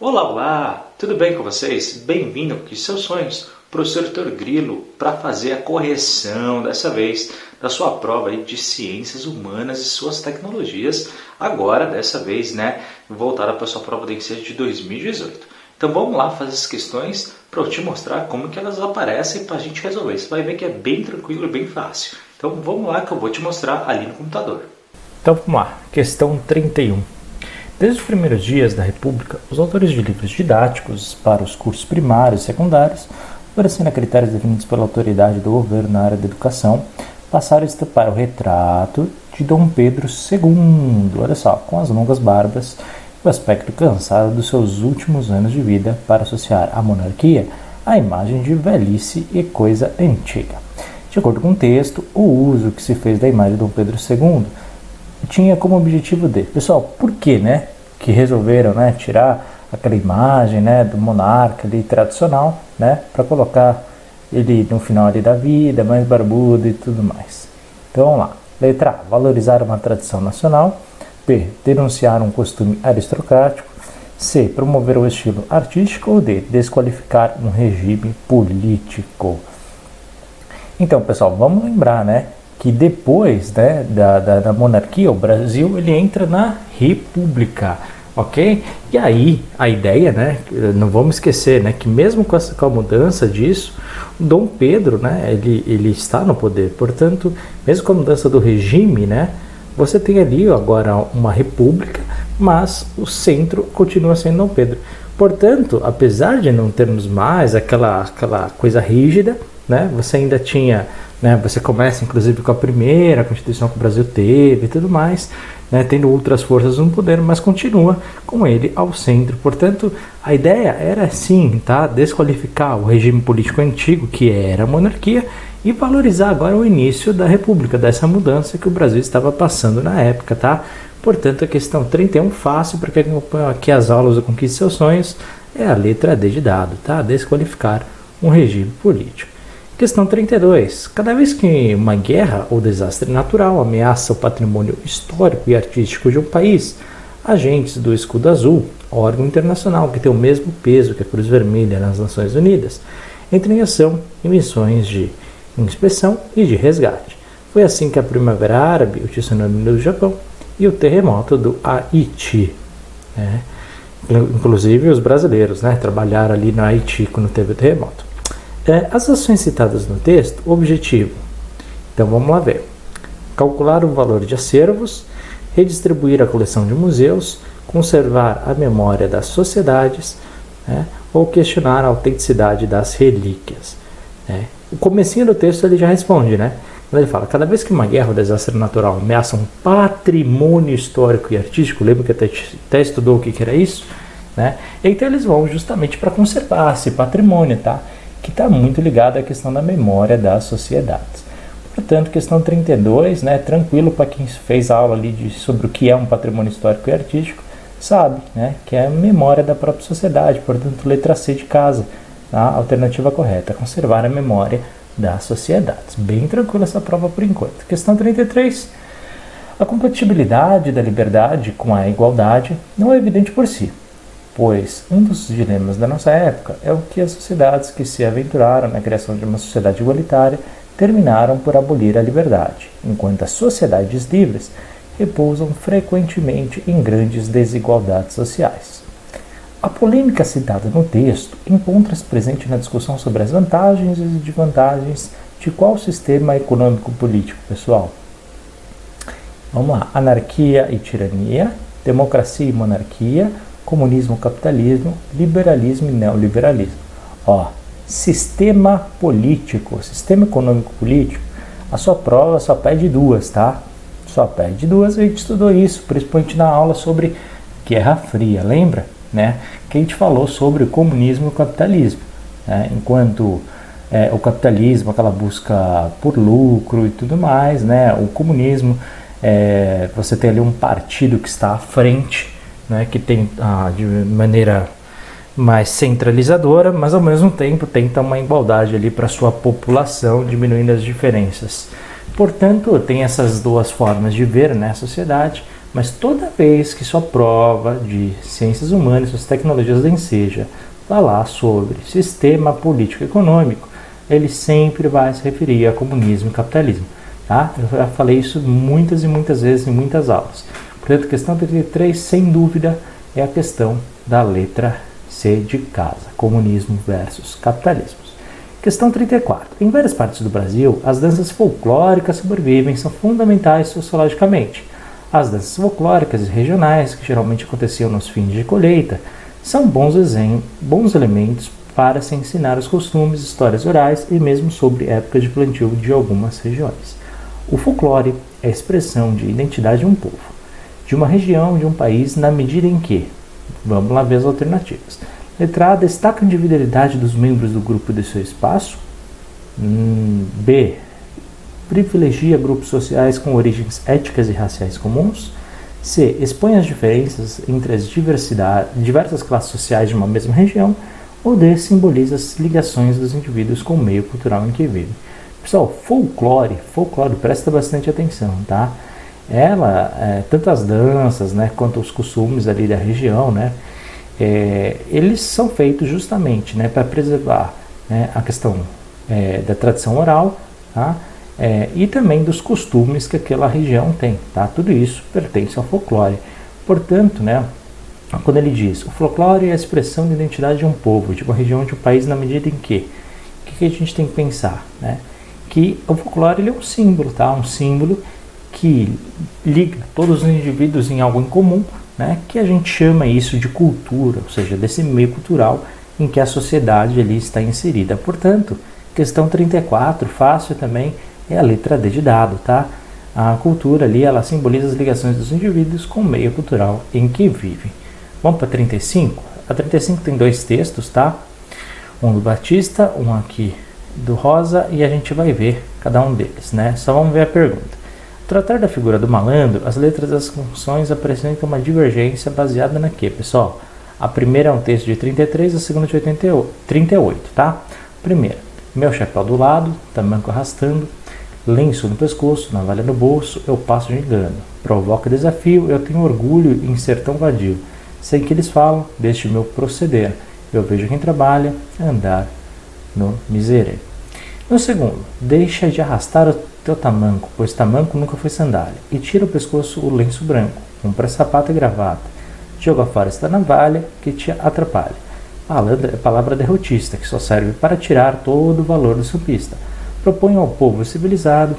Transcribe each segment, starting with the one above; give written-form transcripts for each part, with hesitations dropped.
Olá, olá! Tudo bem com vocês? Bem-vindo aqui seus sonhos, professor Heitor Grilo, para fazer a correção dessa vez da sua prova aí de Ciências Humanas e suas tecnologias, agora dessa vez, voltada para a sua prova de ensino de 2018. Então vamos lá fazer as questões para eu te mostrar como que elas aparecem para a gente resolver. Você vai ver que é bem tranquilo e bem fácil. Então vamos lá que eu vou te mostrar ali no computador. Então vamos lá, questão 31. Desde os primeiros dias da República, os autores de livros didáticos para os cursos primários e secundários, obedecendo a critérios definidos pela autoridade do governo na área da educação, passaram a estampar o retrato de Dom Pedro II, olha só, com as longas barbas e o aspecto cansado dos seus últimos anos de vida para associar a monarquia à imagem de velhice e coisa antiga. De acordo com o texto, o uso que se fez da imagem de Dom Pedro II tinha como objetivo pessoal, por que, que resolveram, tirar aquela imagem, do monarca ali tradicional, para colocar ele no final ali da vida, mais barbudo e tudo mais. Então vamos lá. Letra A, valorizar uma tradição nacional. B, denunciar um costume aristocrático. C, promover o estilo artístico. Ou D, desqualificar um regime político. Então, pessoal, vamos lembrar, que depois da monarquia, o Brasil ele entra na república, ok? E aí a ideia, não vamos esquecer, que mesmo com a mudança disso, o Dom Pedro, ele está no poder. Portanto, mesmo com a mudança do regime, você tem ali agora uma república, mas o centro continua sendo Dom Pedro. Portanto, apesar de não termos mais aquela coisa rígida, você ainda tinha, você começa inclusive com a primeira Constituição que o Brasil teve e tudo mais, tendo outras forças no poder, mas continua com ele ao centro. Portanto, a ideia era sim, desqualificar o regime político antigo, que era a monarquia, e valorizar agora o início da república, dessa mudança que o Brasil estava passando na época, Portanto, a questão 31, fácil para quem acompanha aqui as aulas do Conquiste Seus Sonhos, é a letra D de dado, desqualificar um regime político. Questão 32. Cada vez que uma guerra ou desastre natural ameaça o patrimônio histórico e artístico de um país, agentes do Escudo Azul, órgão internacional que tem o mesmo peso que a Cruz Vermelha nas Nações Unidas, entram em ação em missões de inspeção e de resgate. Foi assim que a Primavera Árabe, o tsunami do Japão e o terremoto do Haiti. Inclusive os brasileiros trabalharam ali no Haiti quando teve o terremoto. As ações citadas no texto, objetivo. Então vamos lá ver. Calcular o valor de acervos, redistribuir a coleção de museus, conservar a memória das sociedades, ou questionar a autenticidade das relíquias. O comecinho do texto ele já responde, Ele fala, cada vez que uma guerra ou desastre natural ameaça um patrimônio histórico e artístico, lembra que até estudou o que era isso? Então eles vão justamente para conservar esse patrimônio, que está muito ligado à questão da memória das sociedades. Portanto, questão 32, tranquilo para quem fez aula ali sobre o que é um patrimônio histórico e artístico, sabe, que é a memória da própria sociedade. Portanto, letra C de casa, a alternativa correta, conservar a memória das sociedades. Bem tranquila essa prova por enquanto. Questão 33, a compatibilidade da liberdade com a igualdade não é evidente por si, pois um dos dilemas da nossa época é o que as sociedades que se aventuraram na criação de uma sociedade igualitária terminaram por abolir a liberdade, enquanto as sociedades livres repousam frequentemente em grandes desigualdades sociais. A polêmica citada no texto encontra-se presente na discussão sobre as vantagens e desvantagens de qual sistema econômico-político, pessoal? Vamos lá. Anarquia e tirania, democracia e monarquia, comunismo, capitalismo, liberalismo e neoliberalismo. Sistema político, sistema econômico-político, a sua prova só pede duas, Só pede duas, a gente estudou isso, principalmente na aula sobre Guerra Fria, lembra? Que a gente falou sobre o comunismo e o capitalismo. Enquanto o capitalismo, aquela busca por lucro e tudo mais, o comunismo, você tem ali um partido que está à frente, que tem de maneira mais centralizadora, mas ao mesmo tempo tenta uma igualdade ali para a sua população, diminuindo as diferenças. Portanto, tem essas duas formas de ver a sociedade, Mas toda vez que sua prova de ciências humanas, suas tecnologias da Enseja, falar sobre sistema político econômico, ele sempre vai se referir a comunismo e capitalismo. Tá? Eu já falei isso muitas e muitas vezes em muitas aulas. Portanto, questão 33, sem dúvida, é a questão da letra C de casa, comunismo versus capitalismo. Questão 34. Em várias partes do Brasil, as danças folclóricas sobrevivem e são fundamentais sociologicamente. As danças folclóricas regionais, que geralmente aconteciam nos fins de colheita, são bons elementos para se ensinar os costumes, histórias orais e mesmo sobre épocas de plantio de algumas regiões. O folclore é a expressão de identidade de um povo, de uma região, de um país, na medida em que, vamos lá ver as alternativas. Letra A, destaca a individualidade dos membros do grupo e de seu espaço. B, privilegia grupos sociais com origens étnicas e raciais comuns. C, expõe as diferenças entre as diversas classes sociais de uma mesma região. Ou D, simboliza as ligações dos indivíduos com o meio cultural em que vivem. Pessoal, folclore, presta bastante atenção, tá? Tanto as danças, né, quanto os costumes ali da região, né, eles são feitos justamente, né, para preservar, né, a questão da tradição oral, tá? E também dos costumes que aquela região tem, tá? Tudo isso pertence ao folclore. Portanto, né, quando ele diz, o folclore é a expressão de identidade de um povo, de uma região, de um país, na medida em que, o que a gente tem que pensar, né? Que o folclore ele é um símbolo, tá? Um símbolo que liga todos os indivíduos em algo em comum, né? Que a gente chama isso de cultura, ou seja, desse meio cultural em que a sociedade ali está inserida. Portanto, questão 34, fácil também, é a letra D de dado, tá? A cultura ali, ela simboliza as ligações dos indivíduos com o meio cultural em que vivem. Vamos para 35? A 35 tem dois textos, tá? Um do Batista, um aqui do Rosa, e a gente vai ver cada um deles, né? Só vamos ver a pergunta. Tratar da figura do malandro, as letras das funções apresentam uma divergência baseada na quê, pessoal? A primeira é um texto de 33, a segunda de 38, tá? Primeira, meu chapéu do lado, tamanco arrastando, lenço no pescoço, navalha no bolso, eu passo de engano. Provoca desafio, eu tenho orgulho em ser tão vadio. Sei que eles falam deste meu proceder, eu vejo quem trabalha andar no miserê. No segundo, deixa de arrastar o teu tamanco, pois tamanco nunca foi sandália, e tira o pescoço o lenço branco, compra sapato e gravata, joga fora esta navalha que te atrapalha. Palavra derrotista, que só serve para tirar todo o valor do sopista. Propõe ao povo civilizado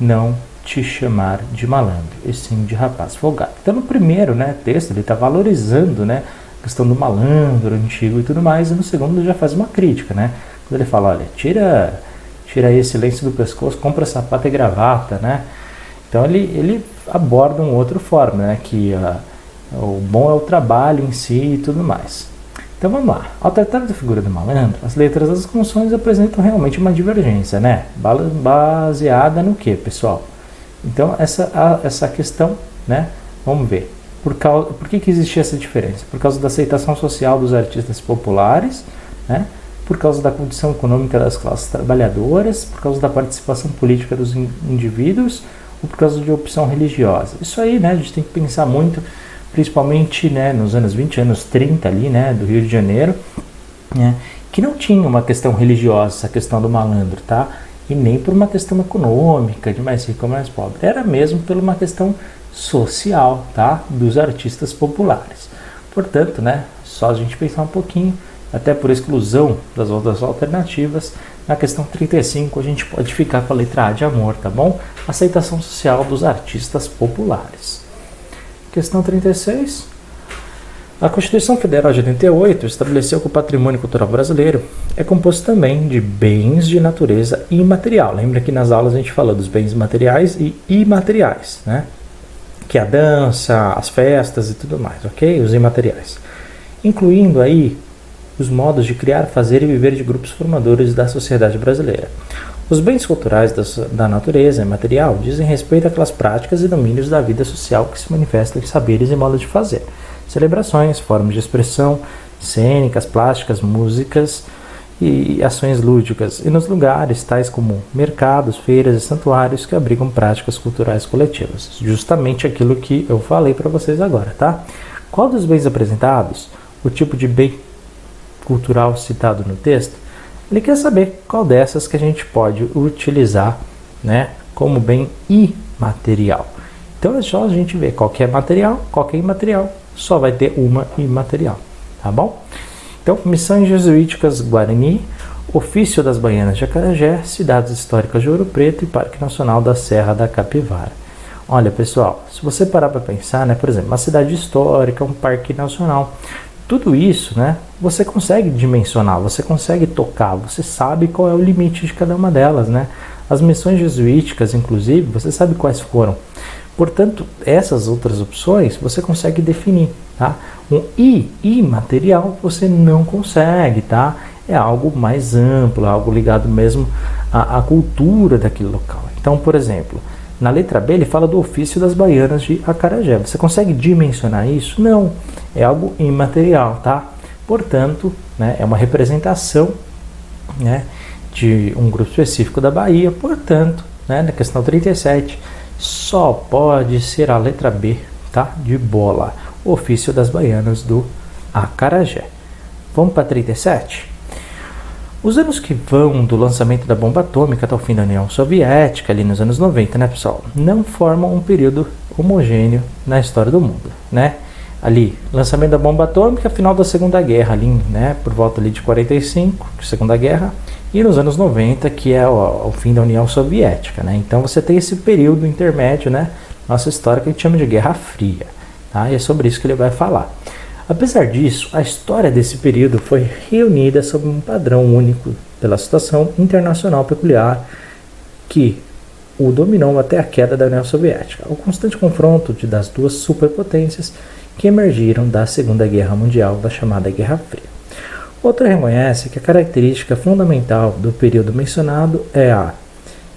não te chamar de malandro, e sim de rapaz folgado. Então no primeiro, né, texto ele está valorizando, né, a questão do malandro antigo e tudo mais, e no segundo ele já faz uma crítica, né, quando ele fala, olha, tira esse lenço do pescoço, compra sapato e gravata, né. Então ele aborda um outro forma, né, que o bom é o trabalho em si e tudo mais. Então vamos lá. Ao tratar da figura do malandro, as letras das funções apresentam realmente uma divergência, né? Baseada no que, pessoal? Então essa questão, né? Vamos ver. Por que existia essa diferença? Por causa da aceitação social dos artistas populares, né? Por causa da condição econômica das classes trabalhadoras, por causa da participação política dos indivíduos, ou por causa de opção religiosa. Isso aí, né? A gente tem que pensar muito, principalmente, né, nos anos 20, anos 30 ali, né, do Rio de Janeiro, né, que não tinha uma questão religiosa, essa questão do malandro, tá? E nem por uma questão econômica, de mais rico ou mais pobre. Era mesmo por uma questão social, tá? Dos artistas populares. Portanto, né, só a gente pensar um pouquinho, até por exclusão das outras alternativas, na questão 35 a gente pode ficar com a letra A de amor, tá bom? Aceitação social dos artistas populares. Questão 36. A Constituição Federal de 88 estabeleceu que o patrimônio cultural brasileiro é composto também de bens de natureza imaterial. Lembra que nas aulas a gente falou dos bens materiais e imateriais, né? Que é a dança, as festas e tudo mais, ok? Os imateriais. Incluindo aí os modos de criar, fazer e viver de grupos formadores da sociedade brasileira. Os bens culturais da natureza imaterial dizem respeito àquelas práticas e domínios da vida social que se manifestam em saberes e modos de fazer, celebrações, formas de expressão, cênicas, plásticas, músicas e ações lúdicas, e nos lugares tais como mercados, feiras e santuários que abrigam práticas culturais coletivas. Justamente aquilo que eu falei para vocês agora, tá? Qual dos bens apresentados, o tipo de bem cultural citado no texto, ele quer saber qual dessas que a gente pode utilizar, né, como bem imaterial. Então é só a gente ver qual que é material, qual que é imaterial, só vai ter uma imaterial, tá bom? Então, Missões Jesuíticas Guarani, Ofício das Baianas de Acarajé, Cidades Históricas de Ouro Preto e Parque Nacional da Serra da Capivara. Olha, pessoal, se você parar para pensar, né, por exemplo, uma cidade histórica, um parque nacional, tudo isso, né, você consegue dimensionar, você consegue tocar, você sabe qual é o limite de cada uma delas, né? As missões jesuíticas, inclusive, você sabe quais foram. Portanto, essas outras opções você consegue definir, tá? Um imaterial você não consegue, tá? É algo mais amplo, algo ligado mesmo à cultura daquele local. Então, por exemplo, na letra B ele fala do ofício das baianas de Acarajé. Você consegue dimensionar isso? Não, é algo imaterial, tá? Portanto, né, é uma representação, né, de um grupo específico da Bahia. Portanto, né, na questão 37, só pode ser a letra B, tá? De bola. Ofício das baianas do Acarajé. Vamos para 37? Os anos que vão do lançamento da bomba atômica até o fim da União Soviética, ali nos anos 90, né, pessoal? Não formam um período homogêneo na história do mundo, né? Ali, lançamento da bomba atômica, final da Segunda Guerra, ali, né? Por volta ali de 45, Segunda Guerra, e nos anos 90, que é o fim da União Soviética, né? Então você tem esse período intermédio, né? Nossa história que a gente chama de Guerra Fria, tá? E é sobre isso que ele vai falar. Apesar disso, a história desse período foi reunida sob um padrão único pela situação internacional peculiar que o dominou até a queda da União Soviética, o constante confronto das duas superpotências que emergiram da Segunda Guerra Mundial, da chamada Guerra Fria. Outro reconhece que a característica fundamental do período mencionado é a...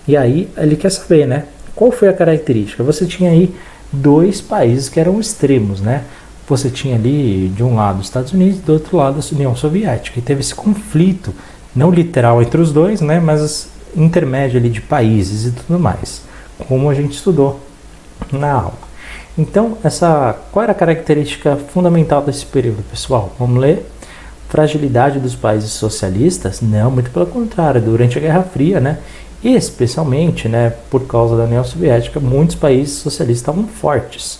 E aí ele quer saber, né? Qual foi a característica? Você tinha aí dois países que eram extremos, né? Você tinha ali, de um lado, os Estados Unidos, do outro lado, a União Soviética. E teve esse conflito, não literal entre os dois, né, mas intermédio ali de países e tudo mais, como a gente estudou na aula. Então, qual era a característica fundamental desse período, pessoal? Vamos ler? Fragilidade dos países socialistas? Não, muito pelo contrário. Durante a Guerra Fria, né, especialmente, né, por causa da União Soviética, muitos países socialistas estavam fortes.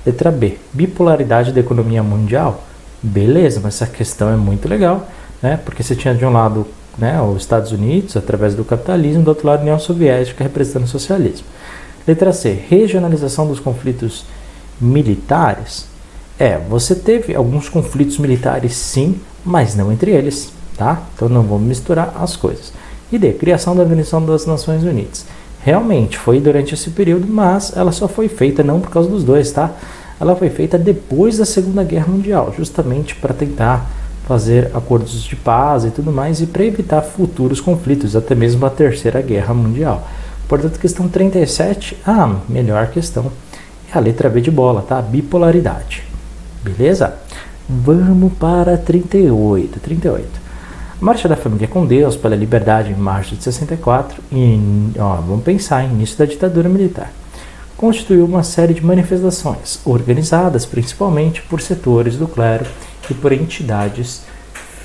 Letra B, bipolaridade da economia mundial. Beleza, mas essa questão é muito legal, né? Porque você tinha de um lado, né, os Estados Unidos, através do capitalismo, do outro lado a União Soviética, representando o socialismo. Letra C, regionalização dos conflitos militares. Você teve alguns conflitos militares sim, mas não entre eles, tá? Então não vamos misturar as coisas. E D, criação da Organização das Nações Unidas. Realmente, foi durante esse período, mas ela só foi feita não por causa dos dois, tá? Ela foi feita depois da Segunda Guerra Mundial, justamente para tentar fazer acordos de paz e tudo mais, e para evitar futuros conflitos, até mesmo a Terceira Guerra Mundial. Portanto, questão 37, a melhor questão é a letra B de bola, tá? Bipolaridade. Beleza? Vamos para 38. Marcha da Família com Deus pela Liberdade em março de 64, vamos pensar, início da ditadura militar, constituiu uma série de manifestações, organizadas principalmente por setores do clero e por entidades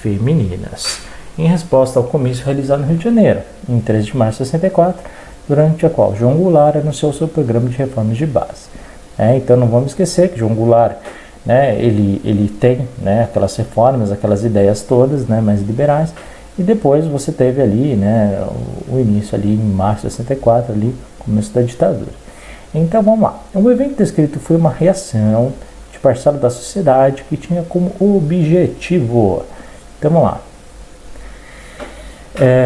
femininas, em resposta ao comício realizado no Rio de Janeiro, em 13 de março de 64, durante a qual João Goulart anunciou seu programa de reformas de base. Então não vamos esquecer que João Goulart, né, ele tem, né, aquelas reformas, aquelas ideias todas, né, mais liberais, e depois você teve ali, né, o início ali em março de 64, ali, começo da ditadura. Então vamos lá. O evento descrito foi uma reação de parcela da sociedade que tinha como objetivo, então vamos lá,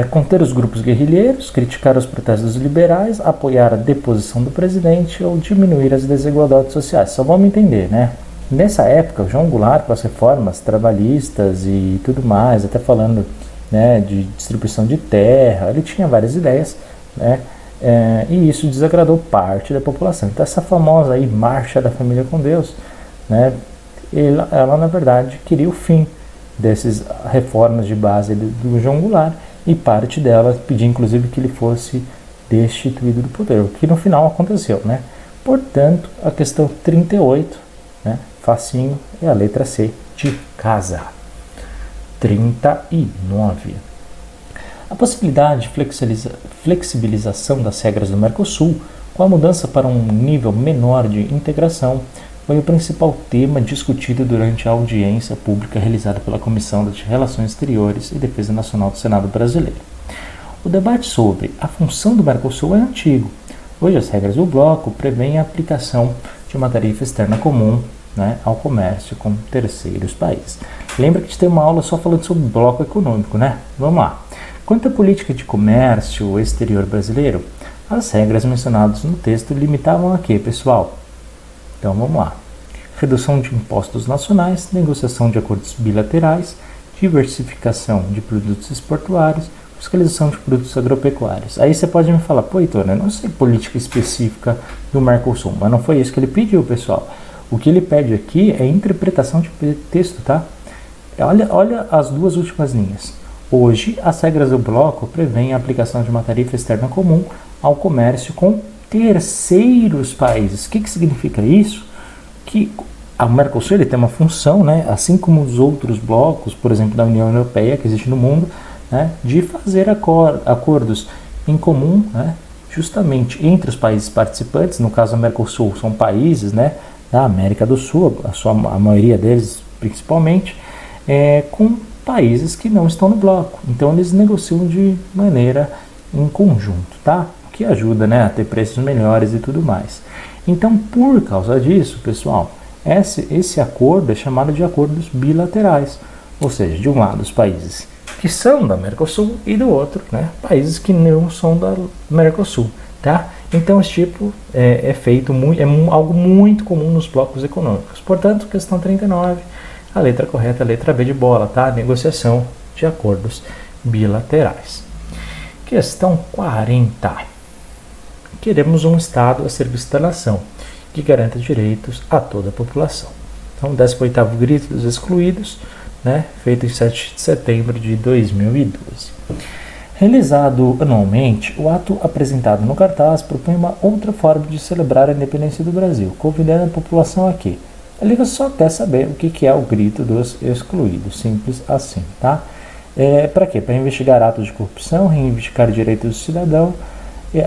conter os grupos guerrilheiros, criticar os protestos liberais, apoiar a deposição do presidente ou diminuir as desigualdades sociais. Só vamos entender, né? Nessa época, João Goulart, com as reformas trabalhistas e tudo mais, até falando, né, de distribuição de terra, ele tinha várias ideias, né, e isso desagradou parte da população. Então, essa famosa aí, Marcha da Família com Deus, né, ela na verdade queria o fim dessas reformas de base do João Goulart, e parte delas pedir inclusive que ele fosse destituído do poder, o que no final aconteceu, né? Portanto, a questão 38, né, facinho, é a letra C de casa. 39. A possibilidade de flexibilização das regras do Mercosul, com a mudança para um nível menor de integração, foi o principal tema discutido durante a audiência pública realizada pela Comissão de Relações Exteriores e Defesa Nacional do Senado Brasileiro. O debate sobre a função do Mercosul é antigo. Hoje, as regras do bloco prevêem a aplicação de uma tarifa externa comum, né, ao comércio com terceiros países. Lembra que a gente tem uma aula só falando sobre bloco econômico, né? Vamos lá. Quanto à política de comércio exterior brasileiro, as regras mencionadas no texto limitavam a quê, pessoal? Então vamos lá. Redução de impostos nacionais, negociação de acordos bilaterais, diversificação de produtos portuários, fiscalização de produtos agropecuários. Aí você pode me falar, pô, Heitor, eu não sei política específica do Mercosul, mas não foi isso que ele pediu, pessoal. O que ele pede aqui é interpretação de texto, tá? Olha as duas últimas linhas. Hoje, as regras do bloco prevêem a aplicação de uma tarifa externa comum ao comércio com terceiros países. O que significa isso? Que o Mercosul ele tem uma função, né, assim como os outros blocos, por exemplo, da União Europeia, que existe no mundo, né, de fazer acordos em comum, né, justamente entre os países participantes. No caso do Mercosul, são países, né, da América do Sul, a maioria deles principalmente, com países que não estão no bloco. Então eles negociam de maneira em conjunto, tá? O que ajuda, né, a ter preços melhores e tudo mais. Então, por causa disso, pessoal, esse acordo é chamado de acordos bilaterais, ou seja, de um lado os países que são da Mercosul e do outro, né, países que não são da Mercosul, tá? Então esse tipo é feito algo muito comum nos blocos econômicos. Portanto, questão 39, a letra correta é a letra B de bola, tá? Negociação de acordos bilaterais. Questão 40. Queremos um Estado a serviço da nação, que garanta direitos a toda a população. Então, 18º Grito dos Excluídos, né, feito em 7 de setembro de 2012. Realizado anualmente, o ato apresentado no cartaz propõe uma outra forma de celebrar a independência do Brasil, convidando a população a quê? Ele só quer saber o que é o Grito dos Excluídos, simples assim, tá? Para quê? Para investigar atos de corrupção, reivindicar direitos do cidadão,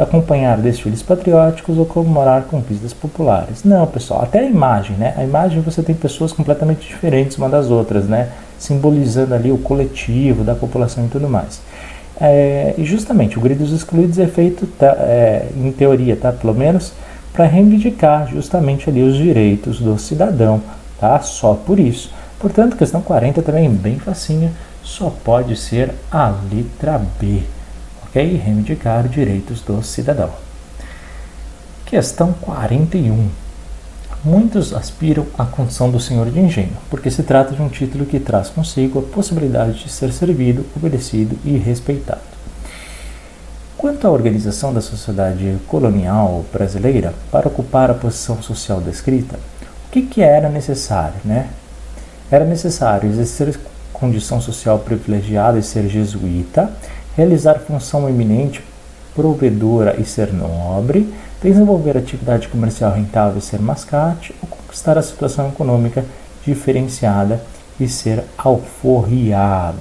acompanhar desfiles patrióticos ou comemorar conquistas populares. Não, pessoal, até a imagem, né? A imagem você tem pessoas completamente diferentes uma das outras, né? Simbolizando ali o coletivo da população e tudo mais. E justamente o Grito dos Excluídos é feito, em teoria, tá? Pelo menos para reivindicar justamente ali os direitos do cidadão, tá? Só por isso. Portanto, questão 40 também bem facinha, só pode ser a letra B, ok? Reivindicar direitos do cidadão. Questão 41. Muitos aspiram à condição do senhor de engenho, porque se trata de um título que traz consigo a possibilidade de ser servido, obedecido e respeitado. Quanto à organização da sociedade colonial brasileira, para ocupar a posição social descrita, o que era necessário, né? Era necessário exercer condição social privilegiada e ser jesuíta, realizar função eminente provedora e ser nobre, desenvolver atividade comercial rentável e ser mascate, ou conquistar a situação econômica diferenciada e ser alforriado.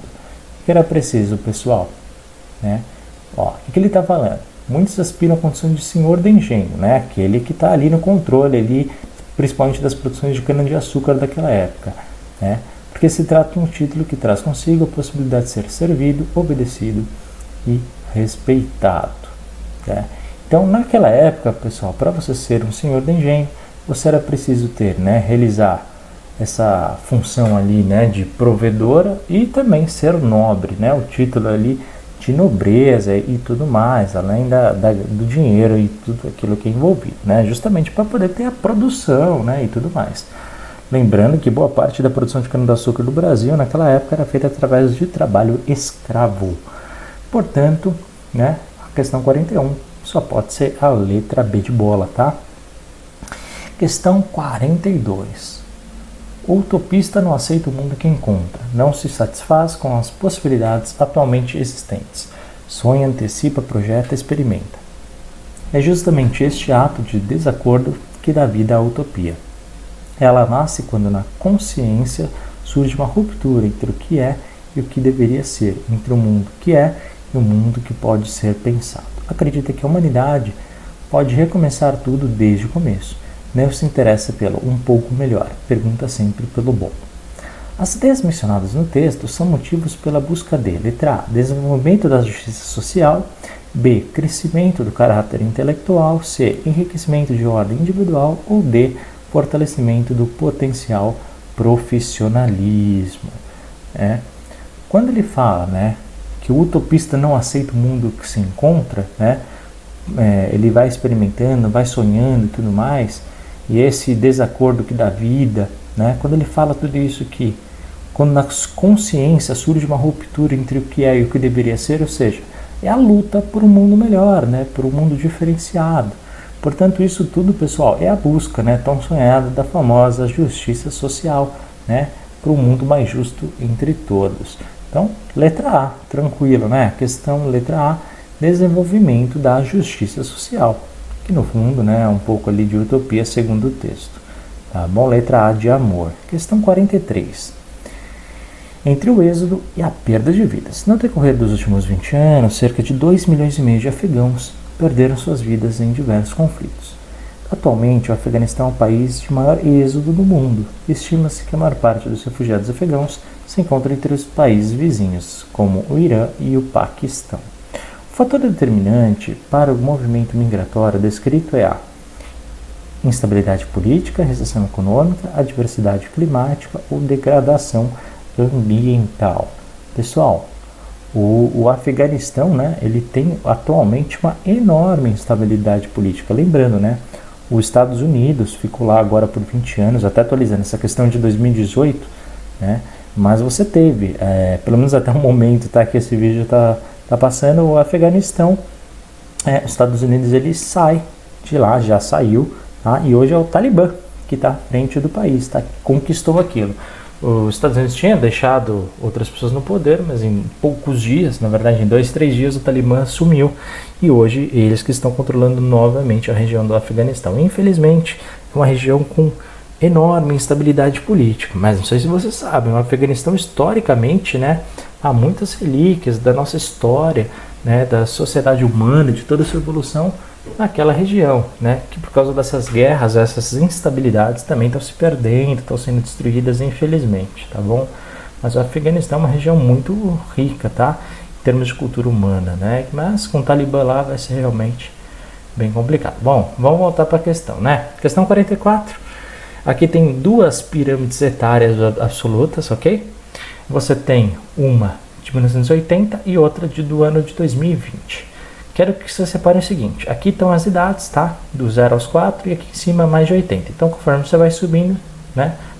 O que era preciso, pessoal? Né? O que ele está falando? Muitos aspiram à condição de senhor de engenho, né? Aquele que está ali no controle, ali, principalmente das produções de cana-de-açúcar daquela época, né? Porque se trata de um título que traz consigo a possibilidade de ser servido, obedecido e respeitado. Né? Então, naquela época, pessoal, para você ser um senhor de engenho, você era preciso ter, né, realizar essa função ali, né, de provedora e também ser nobre, né, o título ali de nobreza e tudo mais, além do dinheiro e tudo aquilo que é envolvido, né, justamente para poder ter a produção, né, e tudo mais. Lembrando que boa parte da produção de cana-de-açúcar do Brasil naquela época era feita através de trabalho escravo. Portanto, né, a questão 41 só pode ser a letra B de bola, tá? Questão 42. O utopista não aceita o mundo que encontra, não se satisfaz com as possibilidades atualmente existentes. Sonha, antecipa, projeta, experimenta. É justamente este ato de desacordo que dá vida à utopia. Ela nasce quando na consciência surge uma ruptura entre o que é e o que deveria ser, entre o mundo que é e o mundo que pode ser pensado. Acredita que a humanidade pode recomeçar tudo desde o começo. Não se interessa pelo um pouco melhor, pergunta sempre pelo bom. As ideias mencionadas no texto são motivos pela busca de letra A, desenvolvimento da justiça social, B, crescimento do caráter intelectual, C, enriquecimento de ordem individual ou D, fortalecimento do potencial profissionalismo. Quando ele fala que o utopista não aceita o mundo que se encontra, ele vai experimentando, vai sonhando e tudo mais, e esse desacordo que dá vida, quando ele fala tudo isso aqui, quando na consciência surge uma ruptura entre o que é e o que deveria ser, ou seja, é a luta por um mundo melhor, por um mundo diferenciado. Portanto, isso tudo, pessoal, é a busca tão sonhada da famosa justiça social, para um mundo mais justo entre todos. Então, letra A, tranquilo, Questão letra A, desenvolvimento da justiça social, que no fundo é um pouco ali de utopia segundo o texto. Tá bom? Letra A de amor. Questão 43. Entre o êxodo e a perda de vidas. No decorrer dos últimos 20 anos, cerca de 2,5 milhões de afegãos perderam suas vidas em diversos conflitos. Atualmente, o Afeganistão é o país de maior êxodo do mundo. Estima-se que a maior parte dos refugiados afegãos se encontra entre os países vizinhos, como o Irã e o Paquistão. O fator determinante para o movimento migratório descrito é a instabilidade política, recessão econômica, adversidade climática ou degradação ambiental. Pessoal, o Afeganistão, ele tem atualmente uma enorme instabilidade política. Lembrando, os Estados Unidos ficou lá agora por 20 anos, até atualizando essa questão de 2018, mas você teve, pelo menos até o momento que esse vídeo está passando, o Afeganistão, os Estados Unidos ele sai de lá, já saiu, e hoje é o Talibã que está à frente do país, conquistou aquilo. Os Estados Unidos tinham deixado outras pessoas no poder, mas em poucos dias, na verdade em 2, 3 dias, o Talibã sumiu e hoje eles que estão controlando novamente a região do Afeganistão. Infelizmente, é uma região com enorme instabilidade política, mas não sei se vocês sabem, o Afeganistão historicamente, há muitas relíquias da nossa história, da sociedade humana, de toda a sua evolução naquela região, que por causa dessas guerras, essas instabilidades também estão se perdendo, estão sendo destruídas, infelizmente, tá bom? Mas o Afeganistão é uma região muito rica, em termos de cultura humana, mas com o Talibã lá vai ser realmente bem complicado. Bom, vamos voltar para a questão, Questão 44. Aqui tem 2 pirâmides etárias absolutas, ok? Você tem uma de 1980 e outra do ano de 2020. Quero que você separe o seguinte, aqui estão as idades, do 0 aos 4 e aqui em cima mais de 80. Então, conforme você vai subindo,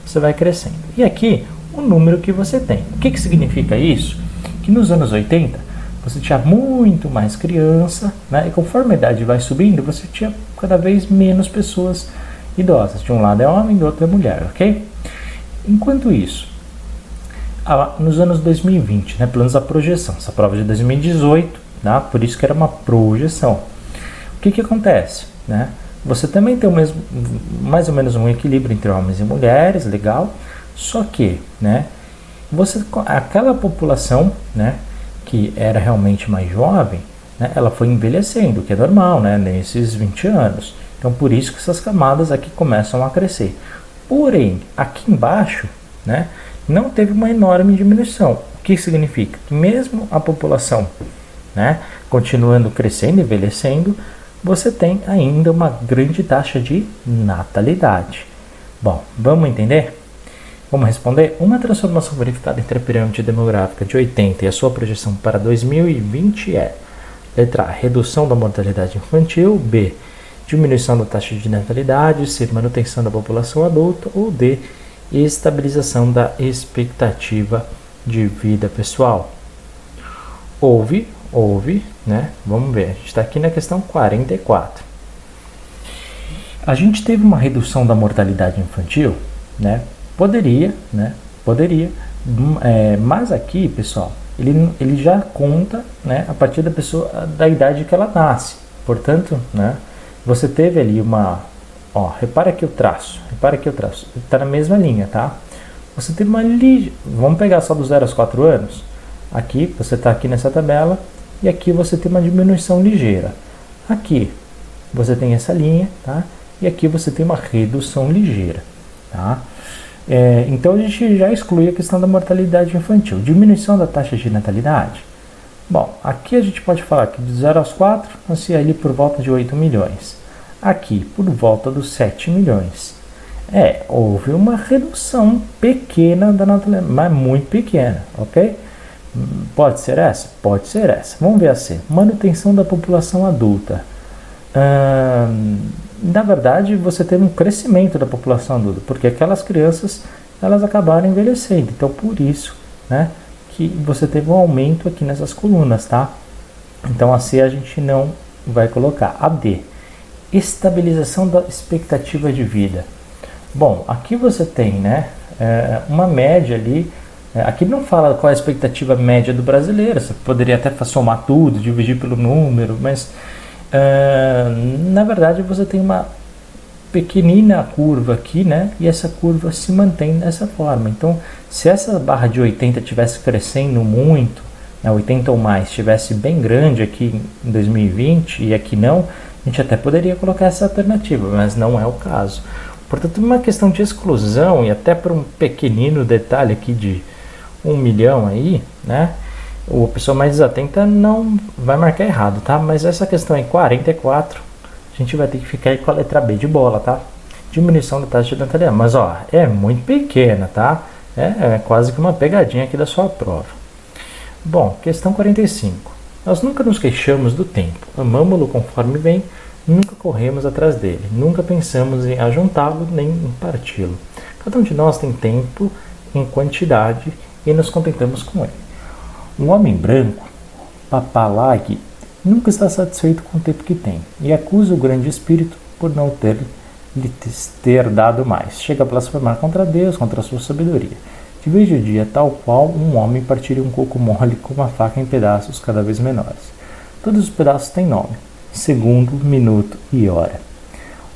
você vai crescendo. E aqui, o número que você tem. O que significa isso? Que nos anos 80, você tinha muito mais criança, e conforme a idade vai subindo, você tinha cada vez menos pessoas idosas. De um lado é homem, do outro é mulher, ok? Enquanto isso, nos anos 2020, pelo menos a projeção, essa prova de 2018, por isso que era uma projeção. O que acontece? Você também tem mais ou menos um equilíbrio entre homens e mulheres, legal, só que aquela população que era realmente mais jovem, ela foi envelhecendo, o que é normal nesses 20 anos. Então por isso que essas camadas aqui começam a crescer. Porém, aqui embaixo não teve uma enorme diminuição. O que significa? Que mesmo a população continuando crescendo, envelhecendo, você tem ainda uma grande taxa de natalidade. Bom, vamos entender? Vamos responder? Uma transformação verificada entre a pirâmide demográfica de 80 e a sua projeção para 2020 é: letra A, redução da mortalidade infantil, B, diminuição da taxa de natalidade, C, manutenção da população adulta, ou D, estabilização da expectativa de vida pessoal. Houve, vamos ver, a gente está aqui na questão 44. A gente teve uma redução da mortalidade infantil, Poderia, né? Poderia. Mas aqui, pessoal, ele já conta, né, a partir da pessoa, da idade que ela nasce. Portanto, né, você teve ali uma... Ó, repara aqui o traço. Está na mesma linha, tá? Você teve uma ligeira... Vamos pegar só do 0 aos 4 anos. Aqui, você está aqui nessa tabela. E aqui você tem uma diminuição ligeira. Aqui, você tem essa linha, tá? E aqui você tem uma redução ligeira, tá? Então a gente já exclui a questão da mortalidade infantil. Diminuição da taxa de natalidade. Bom, aqui a gente pode falar que de 0 aos 4, nascia ali por volta de 8 milhões. Aqui, por volta dos 7 milhões. Houve uma redução pequena da natalidade, mas muito pequena, ok? Pode ser essa? Pode ser essa. Vamos ver assim. Manutenção da população adulta. Na verdade, você teve um crescimento da população adulta, porque aquelas crianças, elas acabaram envelhecendo. Então, por isso, né, que você teve um aumento aqui nessas colunas, tá? Então, a C a gente não vai colocar. A D, estabilização da expectativa de vida. Bom, aqui você tem, né, uma média ali. Aqui não fala qual é a expectativa média do brasileiro. Você poderia até somar tudo, dividir pelo número, mas... na verdade você tem uma pequenina curva aqui, né? E essa curva se mantém dessa forma. Então, se essa barra de 80 estivesse crescendo muito, 80 ou mais, estivesse bem grande aqui em 2020 e aqui não, a gente até poderia colocar essa alternativa, mas não é o caso. Portanto, uma questão de exclusão, e até por um pequenino detalhe aqui de 1 milhão aí, né? A pessoa mais desatenta não vai marcar errado, tá? Mas essa questão aí, 44, a gente vai ter que ficar aí com a letra B de bola, tá? Diminuição da taxa de natalidade. Mas, ó, é muito pequena, tá? É quase que uma pegadinha aqui da sua prova. Bom, questão 45. Nós nunca nos queixamos do tempo. Amamo-lo conforme vem, nunca corremos atrás dele. Nunca pensamos em ajuntá-lo nem em parti-lo. Cada um de nós tem tempo em quantidade e nos contentamos com ele. Um homem branco, Papalag, nunca está satisfeito com o tempo que tem e acusa o grande espírito por não lhe ter dado mais. Chega a blasfemar contra Deus, contra a sua sabedoria. Divide o dia tal qual um homem partiria um coco mole com uma faca em pedaços cada vez menores. Todos os pedaços têm nome, segundo, minuto e hora.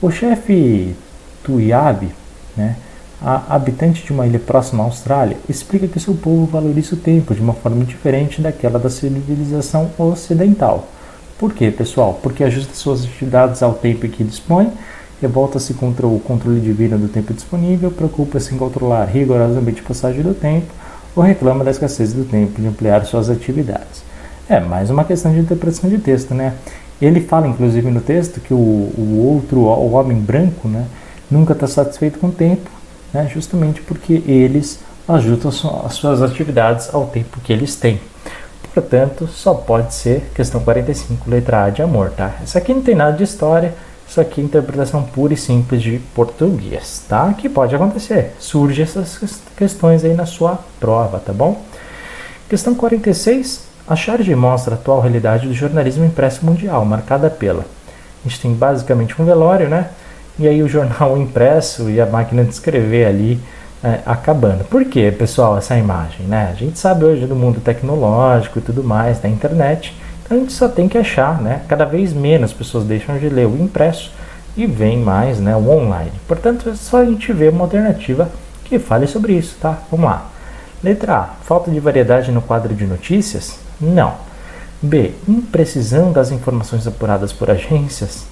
O chefe Tuiabe, né, habitante de uma ilha próxima à Austrália, explica que seu povo valoriza o tempo de uma forma diferente daquela da civilização ocidental. Por quê, pessoal? Porque ajusta suas atividades ao tempo que dispõe, revolta-se contra o controle divino do tempo disponível, preocupa-se em controlar rigorosamente a passagem do tempo ou reclama da escassez do tempo de ampliar suas atividades. Mais uma questão de interpretação de texto, né? Ele fala, inclusive, no texto que o homem branco, né, nunca está satisfeito com o tempo, né, justamente porque eles ajustam as suas atividades ao tempo que eles têm. Portanto, só pode ser questão 45, letra A de amor, tá? Isso aqui não tem nada de história, isso aqui é interpretação pura e simples de português, tá? Que pode acontecer, surgem essas questões aí na sua prova, tá bom? Questão 46, a charge mostra a atual realidade do jornalismo impresso mundial, marcada pela... A gente tem basicamente um velório, né? E aí o jornal impresso e a máquina de escrever ali acabando. Por que, pessoal, essa imagem, né? A gente sabe hoje do mundo tecnológico e tudo mais, da internet, então a gente só tem que achar, né? Cada vez menos pessoas deixam de ler o impresso e vem mais, né, o online. Portanto, é só a gente ver uma alternativa que fale sobre isso, tá? Vamos lá. Letra A, falta de variedade no quadro de notícias? Não. B, imprecisão das informações apuradas por agências?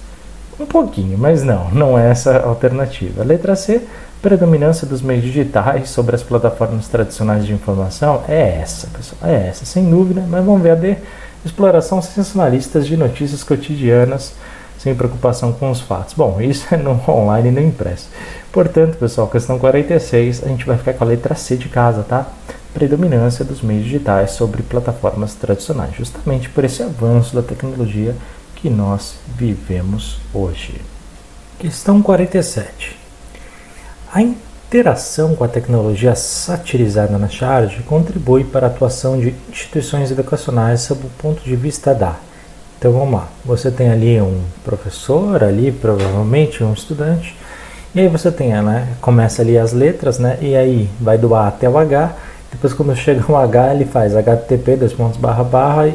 Um pouquinho, mas não é essa a alternativa. Letra C, predominância dos meios digitais sobre as plataformas tradicionais de informação? É essa, pessoal, é essa, sem dúvida. Mas vamos ver a D, exploração sensacionalista de notícias cotidianas sem preocupação com os fatos. Bom, isso é no online e no impresso. Portanto, pessoal, questão 46, a gente vai ficar com a letra C de casa, tá? Predominância dos meios digitais sobre plataformas tradicionais, justamente por esse avanço da tecnologia que nós vivemos hoje. Questão 47. A interação com a tecnologia satirizada na charge contribui para a atuação de instituições educacionais sob o ponto de vista da... Então vamos lá, você tem ali um professor, ali provavelmente um estudante, E aí você tem, né, começa ali as letras, né, e aí vai do A até o H, depois quando chega o H ele faz http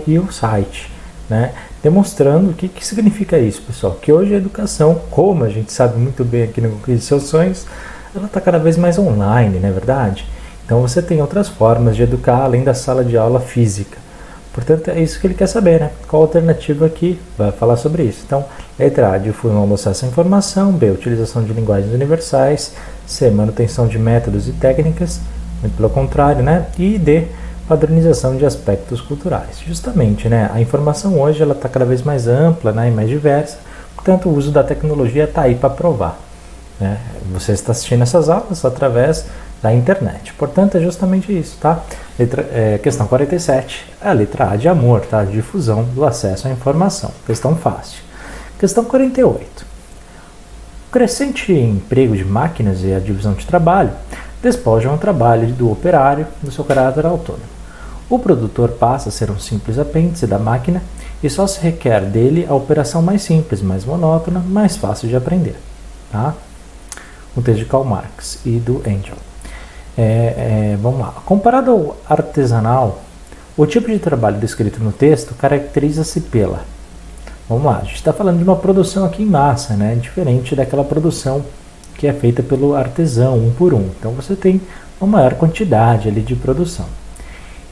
e o site, né, demonstrando o que significa isso, pessoal, que hoje a educação, como a gente sabe muito bem aqui no Conquiste de Seus Sonhos, ela está cada vez mais online, não é verdade? Então você tem outras formas de educar além da sala de aula física. Portanto, é isso que ele quer saber, né? Qual a alternativa aqui vai falar sobre isso. Então, letra A, difusão do acesso à informação. B, utilização de linguagens universais. C, manutenção de métodos e técnicas. Muito pelo contrário, né? E D, padronização de aspectos culturais. Justamente, né? A informação hoje ela está cada vez mais ampla, né? E mais diversa. Portanto, o uso da tecnologia está aí para provar, né? Você está assistindo essas aulas através da internet. Portanto, é justamente isso, tá? Questão 47, a letra A de amor, tá? Difusão do acesso à informação. Questão fácil. Questão 48. O crescente emprego de máquinas e a divisão de trabalho despojam o trabalho do operário do seu caráter autônomo. O produtor passa a ser um simples apêndice da máquina e só se requer dele a operação mais simples, mais monótona, mais fácil de aprender, tá? O texto de Karl Marx e do Engel. Vamos lá. Comparado ao artesanal, o tipo de trabalho descrito no texto caracteriza-se pela... Vamos lá, a gente está falando de uma produção aqui em massa, né? Diferente daquela produção que é feita pelo artesão, um por um. Então você tem uma maior quantidade ali de produção.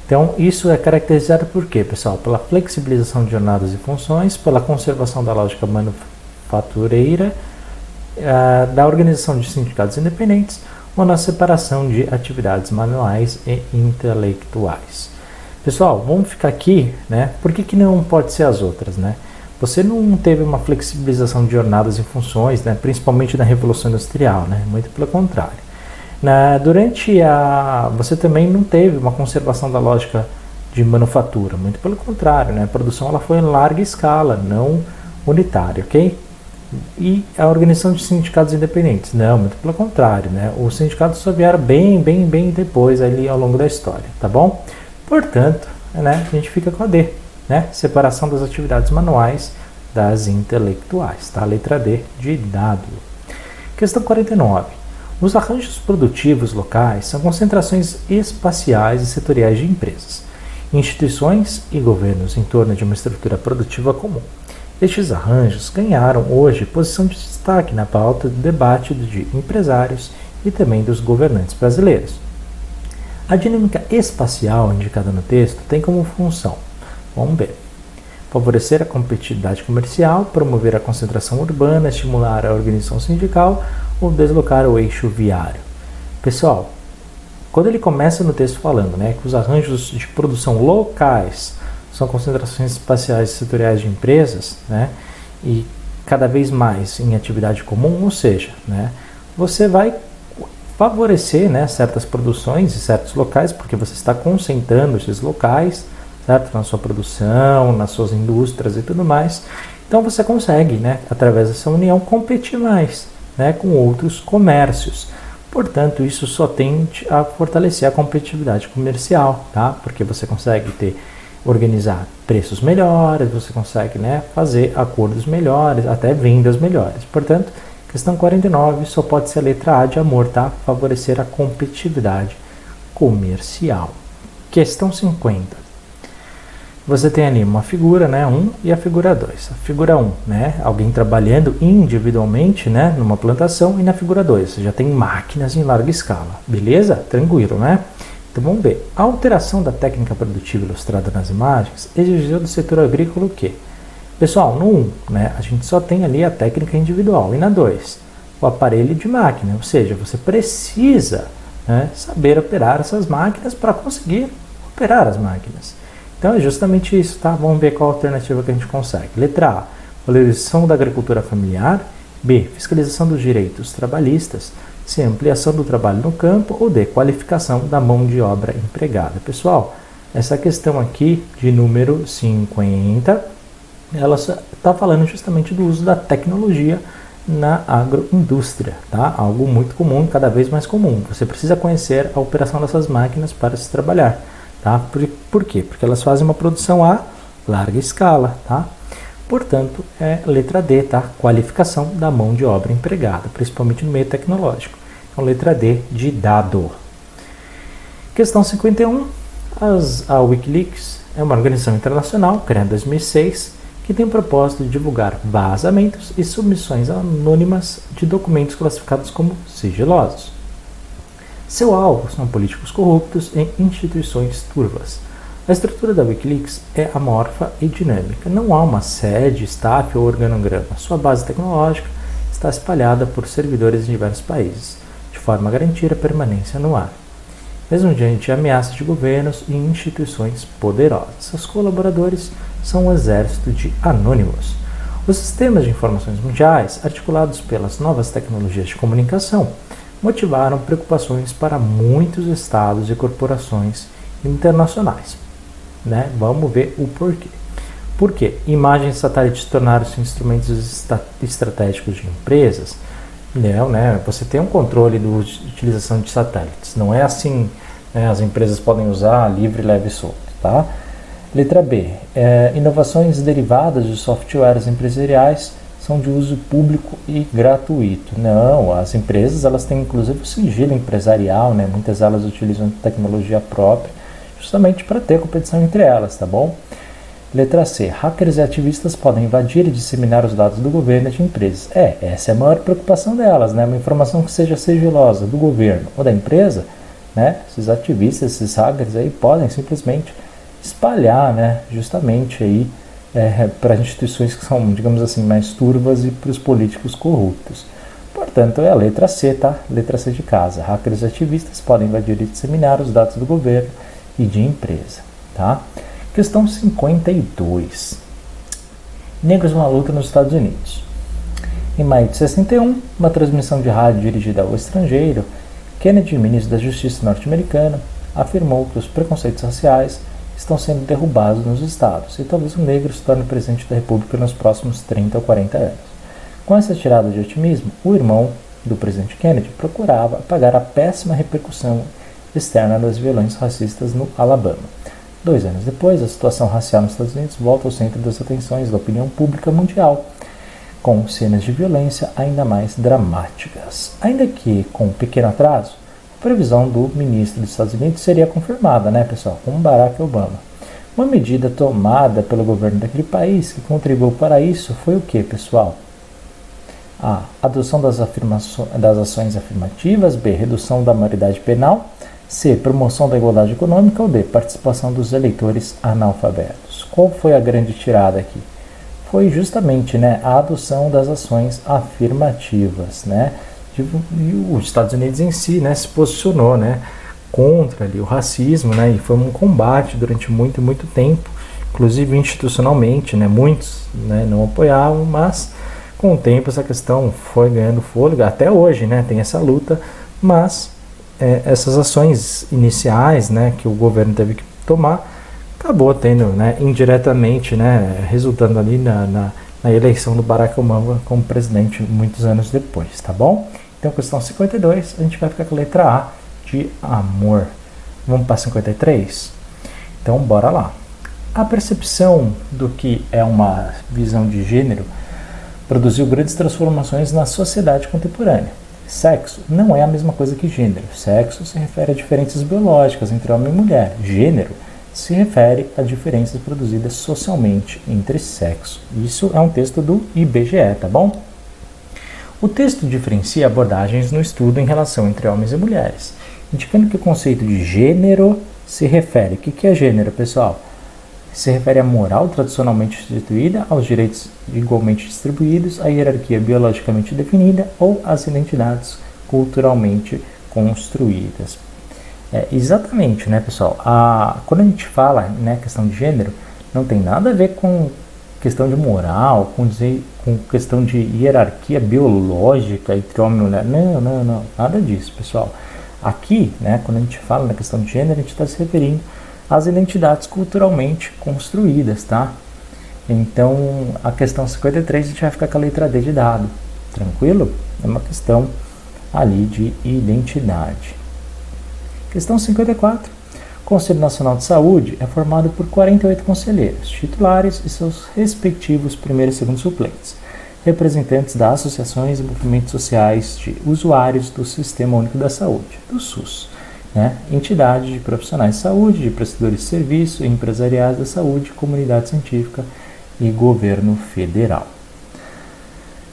Então isso é caracterizado por quê, pessoal? Pela flexibilização de jornadas e funções, pela conservação da lógica manufatureira, da organização de sindicatos independentes, ou na separação de atividades manuais e intelectuais. Pessoal, vamos ficar aqui, né? Por que não pode ser as outras, né? Você não teve uma flexibilização de jornadas e funções, né? Principalmente na Revolução Industrial, né? Muito pelo contrário. Você também não teve uma conservação da lógica de manufatura, muito pelo contrário, né? A produção ela foi em larga escala, não unitária, ok? E a organização de sindicatos independentes, não, muito pelo contrário, né? Os sindicatos só vieram bem depois ali ao longo da história, tá bom? Portanto, né, a gente fica com a D, né? Separação das atividades manuais das intelectuais, tá? Letra D de dado. Questão 49. Os arranjos produtivos locais são concentrações espaciais e setoriais de empresas, instituições e governos em torno de uma estrutura produtiva comum. Estes arranjos ganharam hoje posição de destaque na pauta do debate de empresários e também dos governantes brasileiros. A dinâmica espacial indicada no texto tem como função, vamos ver, favorecer a competitividade comercial, promover a concentração urbana, estimular a organização sindical ou deslocar o eixo viário. Pessoal, quando ele começa no texto falando, né, que os arranjos de produção locais são concentrações espaciais e setoriais de empresas, né, e cada vez mais em atividade comum, ou seja, né, você vai favorecer, né, certas produções e certos locais, porque você está concentrando esses locais, certo, na sua produção, nas suas indústrias e tudo mais. Então você consegue, né, através dessa união, competir mais, né, com outros comércios. Portanto, isso só tende a fortalecer a competitividade comercial, tá? Porque você consegue organizar preços melhores, você consegue, né, fazer acordos melhores, até vendas melhores. Portanto, questão 49 só pode ser a letra A de amor, tá? Favorecer a competitividade comercial. Questão 50. Você tem ali uma figura, né, 1 e a figura 2. A figura 1, né, alguém trabalhando individualmente, né, numa plantação, e na figura 2, você já tem máquinas em larga escala. Beleza? Tranquilo, né? Então vamos ver. A alteração da técnica produtiva ilustrada nas imagens exigiu do setor agrícola o quê? Pessoal, no 1, né, a gente só tem ali a técnica individual. E na 2, o aparelho de máquina. Ou seja, você precisa, né, saber operar essas máquinas para conseguir operar as máquinas. Então é justamente isso, tá? Vamos ver qual alternativa que a gente consegue. Letra A, valorização da agricultura familiar. B, fiscalização dos direitos trabalhistas. C, ampliação do trabalho no campo. Ou D, qualificação da mão de obra empregada. Pessoal, essa questão aqui de número 50, ela está falando justamente do uso da tecnologia na agroindústria, tá? Algo muito comum, cada vez mais comum. Você precisa conhecer a operação dessas máquinas para se trabalhar, tá? Por quê? Porque elas fazem uma produção a larga escala, tá? Portanto, é letra D, tá? Qualificação da mão de obra empregada, principalmente no meio tecnológico. Então, letra D de dado. Questão 51. A Wikileaks é uma organização internacional, criada em 2006, que tem o propósito de divulgar vazamentos e submissões anônimas de documentos classificados como sigilosos. Seu alvo são políticos corruptos e instituições turvas. A estrutura da Wikileaks é amorfa e dinâmica. Não há uma sede, staff ou organograma. Sua base tecnológica está espalhada por servidores em diversos países, de forma a garantir a permanência no ar, mesmo diante de ameaças de governos e instituições poderosas. Seus colaboradores são um exército de anônimos. Os sistemas de informações mundiais, articulados pelas novas tecnologias de comunicação, motivaram preocupações para muitos estados e corporações internacionais. Vamos ver o porquê. Por quê? Imagens satélites tornaram-se instrumentos estratégicos de empresas. Você tem um controle da utilização de satélites. Não é assim, as empresas podem usar livre, leve e solto. Tá? Letra B. Inovações derivadas de softwares empresariais são de uso público e gratuito. Não, as empresas elas têm inclusive o sigilo empresarial, muitas delas utilizam tecnologia própria, justamente para ter competição entre elas, tá bom? Letra C. Hackers e ativistas podem invadir e disseminar os dados do governo e de empresas. Essa é a maior preocupação delas, uma informação que seja sigilosa do governo ou da empresa, esses ativistas, esses hackers aí podem simplesmente espalhar, justamente aí para instituições que são, digamos assim, mais turvas e para os políticos corruptos. Portanto, é a letra C, tá? Letra C de casa. Hackers e ativistas podem invadir e disseminar os dados do governo e de empresa, tá? Questão 52. Negros na luta nos Estados Unidos. Em maio de 61, uma transmissão de rádio dirigida ao estrangeiro, Kennedy, ministro da Justiça norte-americano, afirmou que os preconceitos raciais estão sendo derrubados nos estados e talvez o negro se torne presidente da República nos próximos 30 ou 40 anos. Com essa tirada de otimismo, o irmão do presidente Kennedy procurava apagar a péssima repercussão externa das violências racistas no Alabama. 2 anos depois, a situação racial nos Estados Unidos volta ao centro das atenções da opinião pública mundial, com cenas de violência ainda mais dramáticas. Ainda que com um pequeno atraso, a previsão do ministro dos Estados Unidos seria confirmada, pessoal, com Barack Obama. Uma medida tomada pelo governo daquele país que contribuiu para isso foi o que, pessoal? A. Adoção das ações afirmativas. B. Redução da maioridade penal. C. Promoção da igualdade econômica. Ou D. Participação dos eleitores analfabetos. Qual foi a grande tirada aqui? Foi justamente a adoção das ações afirmativas. E os Estados Unidos em si se posicionou contra ali, o racismo, e foi um combate durante muito tempo, inclusive institucionalmente, muitos não apoiavam, mas com o tempo essa questão foi ganhando fôlego, até hoje tem essa luta, mas essas ações iniciais que o governo teve que tomar, acabou tendo indiretamente, resultando ali na eleição do Barack Obama como presidente muitos anos depois, tá bom? Então, questão 52, a gente vai ficar com a letra A de amor. Vamos para 53? Então, bora lá. A percepção do que é uma visão de gênero produziu grandes transformações na sociedade contemporânea. Sexo não é a mesma coisa que gênero. Sexo se refere a diferenças biológicas entre homem e mulher. Gênero se refere a diferenças produzidas socialmente entre sexo. Isso é um texto do IBGE, tá bom? O texto diferencia abordagens no estudo em relação entre homens e mulheres, indicando que o conceito de gênero se refere. O que é gênero, pessoal? Se refere à moral tradicionalmente instituída, aos direitos igualmente distribuídos, à hierarquia biologicamente definida ou às identidades culturalmente construídas. Exatamente, pessoal? Quando a gente fala questão de gênero, não tem nada a ver com questão de moral, com questão de hierarquia biológica entre homem e mulher. Não, nada disso, pessoal. Aqui, quando a gente fala na questão de gênero, a gente está se referindo às identidades culturalmente construídas, tá? Então, a questão 53 a gente vai ficar com a letra D de dado, tranquilo? É uma questão ali de identidade. Questão 54. O Conselho Nacional de Saúde é formado por 48 conselheiros, titulares e seus respectivos primeiro e segundo suplentes, representantes das associações e movimentos sociais de usuários do Sistema Único da Saúde, do SUS, entidade de profissionais de saúde, de prestadores de serviço, empresariais da saúde, comunidade científica e governo federal.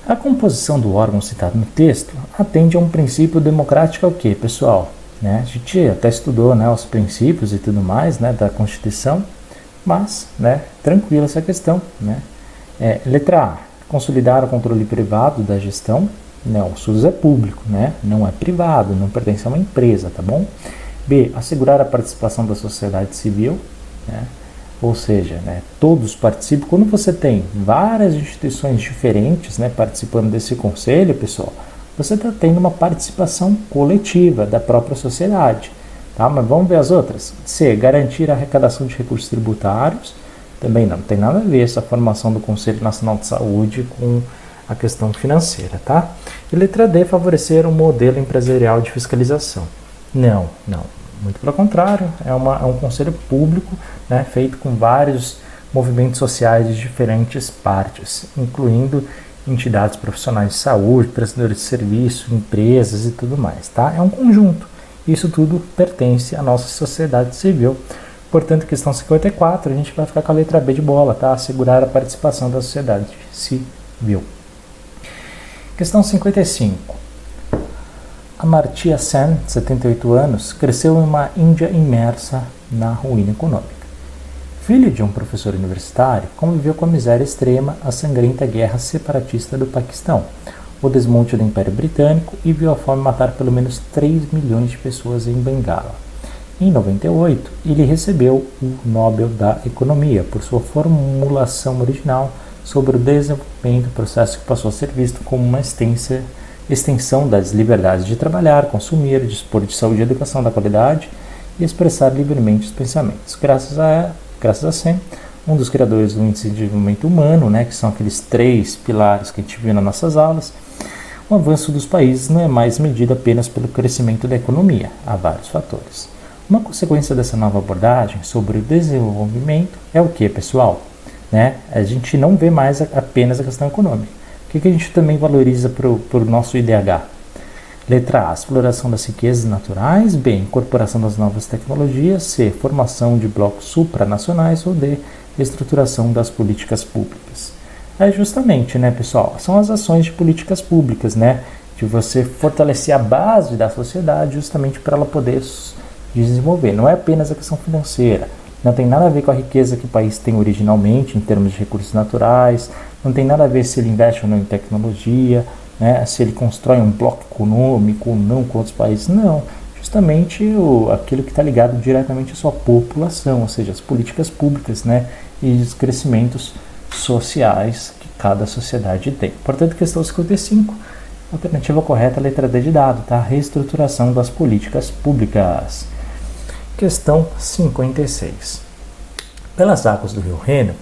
A composição do órgão citado no texto atende a um princípio democrático ao quê, pessoal? A gente até estudou os princípios e tudo mais da Constituição, mas, tranquila essa questão. Letra A, consolidar o controle privado da gestão. O SUS é público, não é privado, não pertence a uma empresa, tá bom? B, assegurar a participação da sociedade civil, ou seja, todos participam. Quando você tem várias instituições diferentes participando desse conselho, pessoal, você está tendo uma participação coletiva da própria sociedade. Tá? Mas vamos ver as outras. C, garantir a arrecadação de recursos tributários. Também não tem nada a ver essa formação do Conselho Nacional de Saúde com a questão financeira. Tá? E letra D, favorecer um modelo empresarial de fiscalização. Não. Muito pelo contrário, é um conselho público feito com vários movimentos sociais de diferentes partes, incluindo entidades profissionais de saúde, prestadores de serviço, empresas e tudo mais. Tá? É um conjunto. Isso tudo pertence à nossa sociedade civil. Portanto, questão 54, a gente vai ficar com a letra B de bola, tá? Assegurar a participação da sociedade civil. Questão 55. Amartya Sen, 78 anos, cresceu em uma Índia imersa na ruína econômica. Filho de um professor universitário, conviveu com a miséria extrema, a sangrenta guerra separatista do Paquistão, o desmonte do Império Britânico e viu a fome matar pelo menos 3 milhões de pessoas em Bengala. Em 98, ele recebeu o Nobel da Economia por sua formulação original sobre o desenvolvimento, processo que passou a ser visto como uma extensão das liberdades de trabalhar, consumir, dispor de saúde e educação da qualidade e expressar livremente os pensamentos. Graças a Sen, um dos criadores do Índice de Desenvolvimento Humano, que são aqueles 3 pilares que a gente viu nas nossas aulas, o avanço dos países não é mais medido apenas pelo crescimento da economia, há vários fatores. Uma consequência dessa nova abordagem sobre o desenvolvimento é o que, pessoal? A gente não vê mais apenas a questão econômica. O que a gente também valoriza para o nosso IDH? Letra A, exploração das riquezas naturais. B, incorporação das novas tecnologias. C, formação de blocos supranacionais. Ou D, estruturação das políticas públicas. É justamente, pessoal, são as ações de políticas públicas, de você fortalecer a base da sociedade justamente para ela poder desenvolver. Não é apenas a questão financeira. Não tem nada a ver com a riqueza que o país tem originalmente em termos de recursos naturais, não tem nada a ver se ele investe ou não em tecnologia, se ele constrói um bloco econômico ou não com outros países. Não, justamente aquilo que está ligado diretamente à sua população, ou seja, as políticas públicas e os crescimentos sociais que cada sociedade tem. Portanto, questão 55, alternativa correta, letra D de dado, tá? Reestruturação das políticas públicas. Questão 56. Pelas águas do rio Reno,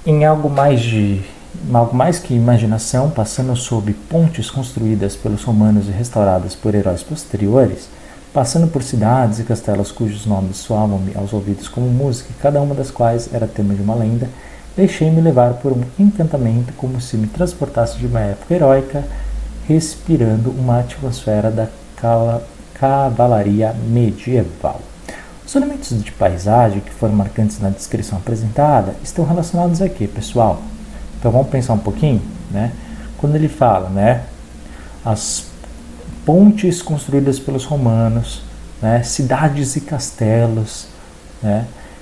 em algo mais que imaginação, passando sob pontes construídas pelos romanos e restauradas por heróis posteriores, passando por cidades e castelos cujos nomes soavam-me aos ouvidos como música, cada uma das quais era tema de uma lenda, deixei-me levar por um encantamento como se me transportasse de uma época heróica, respirando uma atmosfera da cavalaria medieval. Os elementos de paisagem que foram marcantes na descrição apresentada estão relacionados a quê, pessoal? Então vamos pensar um pouquinho, Quando ele fala, as pontes construídas pelos romanos, cidades e castelos,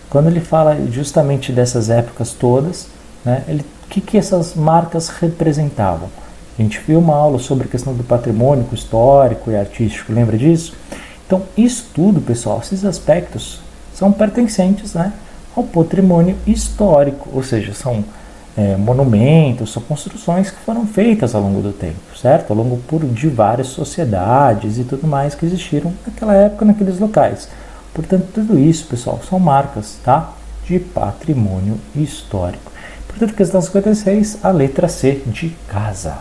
Quando ele fala justamente dessas épocas todas, o que essas marcas representavam? A gente viu uma aula sobre a questão do patrimônio histórico e artístico, lembra disso? Então, isso tudo, pessoal, esses aspectos são pertencentes ao patrimônio histórico, ou seja, são monumentos, são construções que foram feitas ao longo do tempo, certo? Ao longo de várias sociedades e tudo mais que existiram naquela época, naqueles locais. Portanto, tudo isso, pessoal, são marcas, de patrimônio histórico. Portanto, questão 56, a letra C de casa.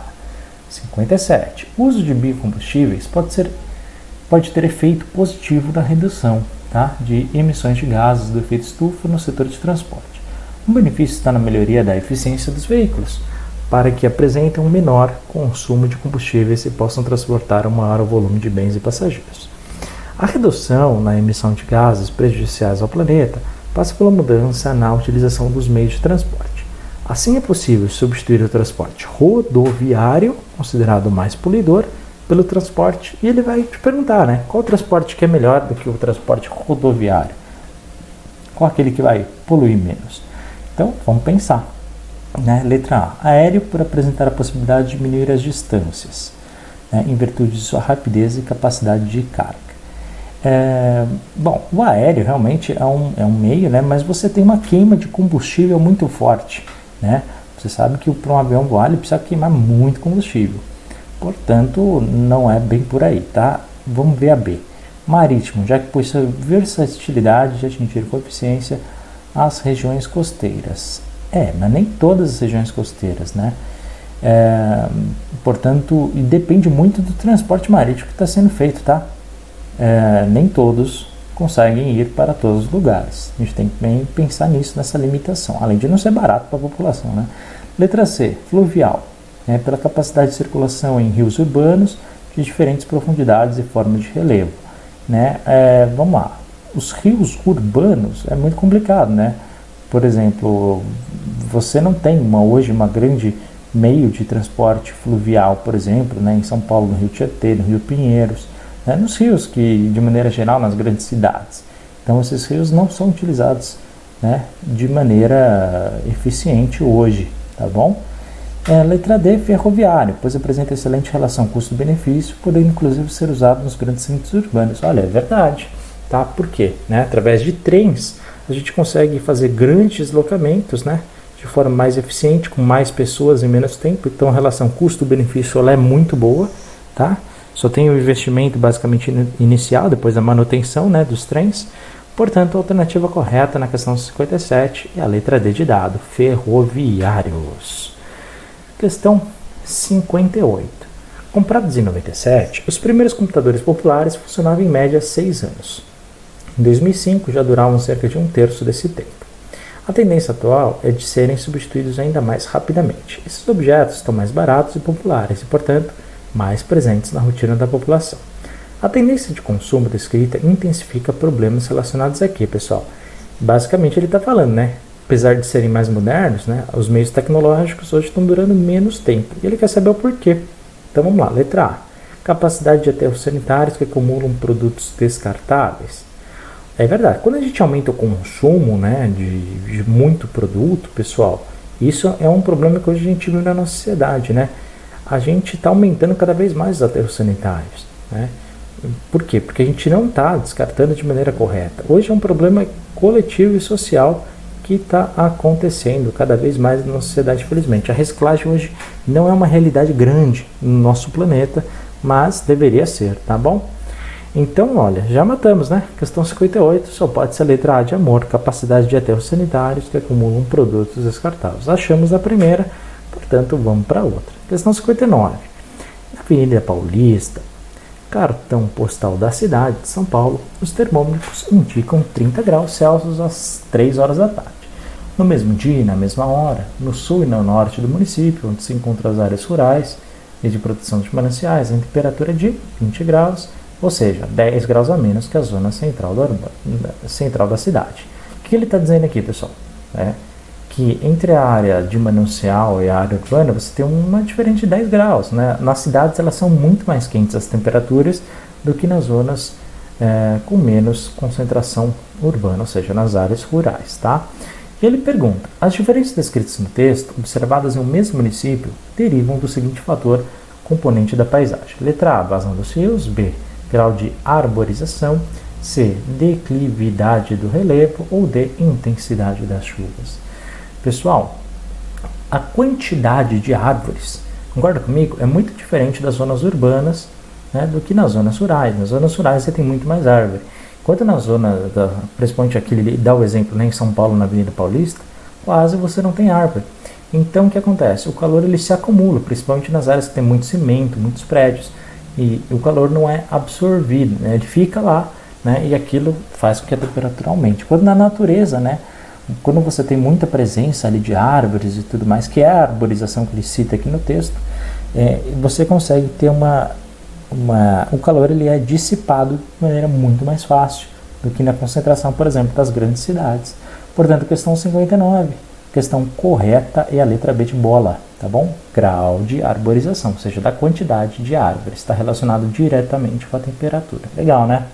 57. O uso de biocombustíveis pode ter efeito positivo na redução tá, de emissões de gases do efeito estufa no setor de transporte. Um benefício está na melhoria da eficiência dos veículos, para que apresentem um menor consumo de combustíveis e possam transportar um maior volume de bens e passageiros. A redução na emissão de gases prejudiciais ao planeta passa pela mudança na utilização dos meios de transporte. Assim é possível substituir o transporte rodoviário, considerado mais poluidor, pelo transporte, e ele vai te perguntar, né, qual transporte que é melhor do que o transporte rodoviário? Qual aquele que vai poluir menos? Então, vamos pensar. Né? Letra A. Aéreo, por apresentar a possibilidade de diminuir as distâncias, né, em virtude de sua rapidez e capacidade de carga. Bom, o aéreo realmente é um meio, né, mas você tem uma queima de combustível muito forte. Né? Você sabe que para um avião voar ele precisa queimar muito combustível. Portanto, não é bem por aí. Tá? Vamos ver a B. Marítimo, já que possui versatilidade de atingir com eficiência as regiões costeiras. Mas nem todas as regiões costeiras, né? Portanto, e depende muito do transporte marítimo que está sendo feito, tá? Nem todos conseguem ir para todos os lugares. A gente tem que bem pensar nisso, nessa limitação, além de não ser barato para a população, né? Letra C, fluvial, pela capacidade de circulação em rios urbanos de diferentes profundidades e formas de relevo, né? Vamos lá, os rios urbanos é muito complicado, né? Por exemplo, você não tem hoje uma grande meio de transporte fluvial, por exemplo, né, em São Paulo, no Rio Tietê, no Rio Pinheiros, né, nos rios que, de maneira geral, nas grandes cidades. Então, esses rios não são utilizados, né, de maneira eficiente hoje, tá bom? Letra D, ferroviário, pois apresenta excelente relação custo-benefício, podendo inclusive ser usado nos grandes centros urbanos. Olha, é verdade, tá? Por quê? Né? Através de trens, a gente consegue fazer grandes deslocamentos, né, de forma mais eficiente, com mais pessoas em menos tempo. Então a relação custo-benefício ela é muito boa, tá? Só tem o investimento basicamente inicial, depois da manutenção, né, dos trens. Portanto, a alternativa correta na questão 57 é a letra D de dado, ferroviários. Questão 58. Comprados em 97, os primeiros computadores populares funcionavam em média 6 anos. Em 2005 já duravam cerca de 1/3 desse tempo. A tendência atual é de serem substituídos ainda mais rapidamente. Esses objetos estão mais baratos e populares e, portanto, mais presentes na rotina da população. A tendência de consumo descrita intensifica problemas relacionados aqui, pessoal. Basicamente ele está falando, né? Apesar de serem mais modernos, né, os meios tecnológicos hoje estão durando menos tempo. E ele quer saber o porquê. Então vamos lá, letra A. Capacidade de aterros sanitários que acumulam produtos descartáveis. É verdade, quando a gente aumenta o consumo, né, de muito produto, pessoal, isso é um problema que hoje a gente vive na nossa sociedade, né? A gente está aumentando cada vez mais os aterros sanitários, né? Por quê? Porque a gente não está descartando de maneira correta. Hoje é um problema coletivo e social que está acontecendo cada vez mais na nossa sociedade, infelizmente. A reciclagem hoje não é uma realidade grande no nosso planeta, mas deveria ser, tá bom? Então, olha, já matamos, né? Questão 58, só pode ser a letra A de amor, capacidade de aterros sanitários que acumulam produtos descartáveis. Achamos a primeira, portanto, vamos para a outra. Questão 59. Na Avenida Paulista, cartão postal da cidade de São Paulo, os termômetros indicam 30 graus Celsius às 3 horas da tarde. No mesmo dia e na mesma hora, no sul e no norte do município, onde se encontram as áreas rurais e de proteção de mananciais, a temperatura é de 20 graus, ou seja, 10 graus a menos que a zona central da cidade. O que ele está dizendo aqui, pessoal? Que entre a área de manancial e a área urbana você tem uma diferença de 10 graus. Né? Nas cidades elas são muito mais quentes as temperaturas do que nas zonas com menos concentração urbana, ou seja, nas áreas rurais. Tá? E ele pergunta, as diferenças descritas no texto, observadas em um mesmo município, derivam do seguinte fator componente da paisagem. Letra A, vazão dos rios. B, grau de arborização. C, declividade do relevo. Ou D, intensidade das chuvas. Pessoal, a quantidade de árvores, concorda comigo, é muito diferente das zonas urbanas, né, do que nas zonas rurais. Nas zonas rurais você tem muito mais árvore. Enquanto na zona, principalmente aqui, ele dá o exemplo, né, em São Paulo, na Avenida Paulista, quase você não tem árvore. Então o que acontece? O calor ele se acumula, principalmente nas áreas que tem muito cimento, muitos prédios, e o calor não é absorvido, né, ele fica lá, né? E aquilo faz com que a temperatura aumente. Quando na natureza, né, quando você tem muita presença ali de árvores e tudo mais, que é a arborização que ele cita aqui no texto, você consegue ter o calor ele é dissipado de maneira muito mais fácil do que na concentração, por exemplo, das grandes cidades. Portanto, questão 59, questão correta é a letra B de bola, tá bom? Grau de arborização, ou seja, da quantidade de árvores, está relacionado diretamente com a temperatura. Legal, né?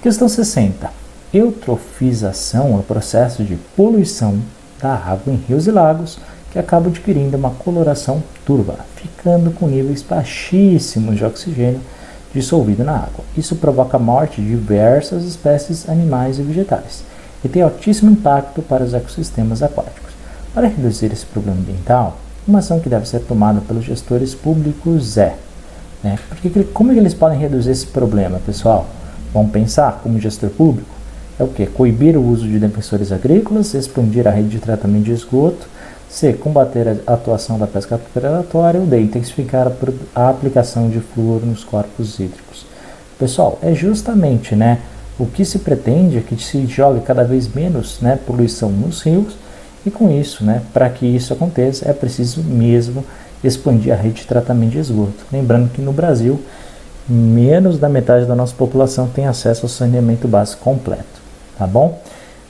Questão 60. Eutrofização é o processo de poluição da água em rios e lagos que acaba adquirindo uma coloração turva, ficando com níveis baixíssimos de oxigênio dissolvido na água. Isso provoca a morte de diversas espécies animais e vegetais e tem altíssimo impacto para os ecossistemas aquáticos. Para reduzir esse problema ambiental, uma ação que deve ser tomada pelos gestores públicos como é que eles podem reduzir esse problema, pessoal? Vamos pensar como gestor público? É o quê? Coibir o uso de defensores agrícolas, expandir a rede de tratamento de esgoto, C. Combater a atuação da pesca predatória, ou D. Intensificar a aplicação de flúor nos corpos hídricos. Pessoal, é justamente, o que se pretende é que se jogue cada vez menos, poluição nos rios, e com isso, para que isso aconteça, é preciso mesmo expandir a rede de tratamento de esgoto. Lembrando que no Brasil, menos da metade da nossa população tem acesso ao saneamento básico completo, tá bom?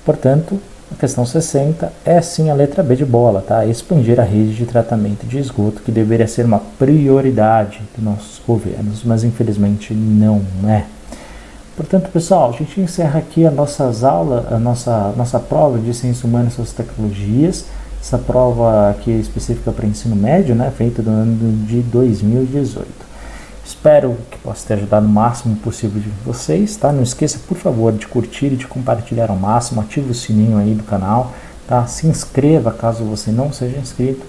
Portanto, a questão 60 é sim a letra B de bola, tá? Expandir a rede de tratamento de esgoto, que deveria ser uma prioridade dos nossos governos, mas infelizmente não é. Portanto, pessoal, a gente encerra aqui a nossa prova de Ciências Humanas e Suas Tecnologias, essa prova aqui específica para ensino médio, feita no ano de 2018. Espero que possa ter ajudado o máximo possível de vocês, tá? Não esqueça, por favor, de curtir e de compartilhar ao máximo, ative o sininho aí do canal, tá? Se inscreva caso você não seja inscrito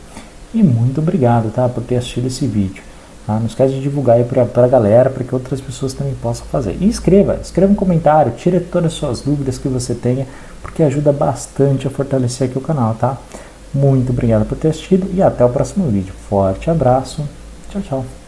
e muito obrigado, tá, por ter assistido esse vídeo. Tá? Não esquece de divulgar aí para a galera, para que outras pessoas também possam fazer. E escreva um comentário, tire todas as suas dúvidas que você tenha, porque ajuda bastante a fortalecer aqui o canal, tá? Muito obrigado por ter assistido e até o próximo vídeo. Forte abraço, tchau, tchau.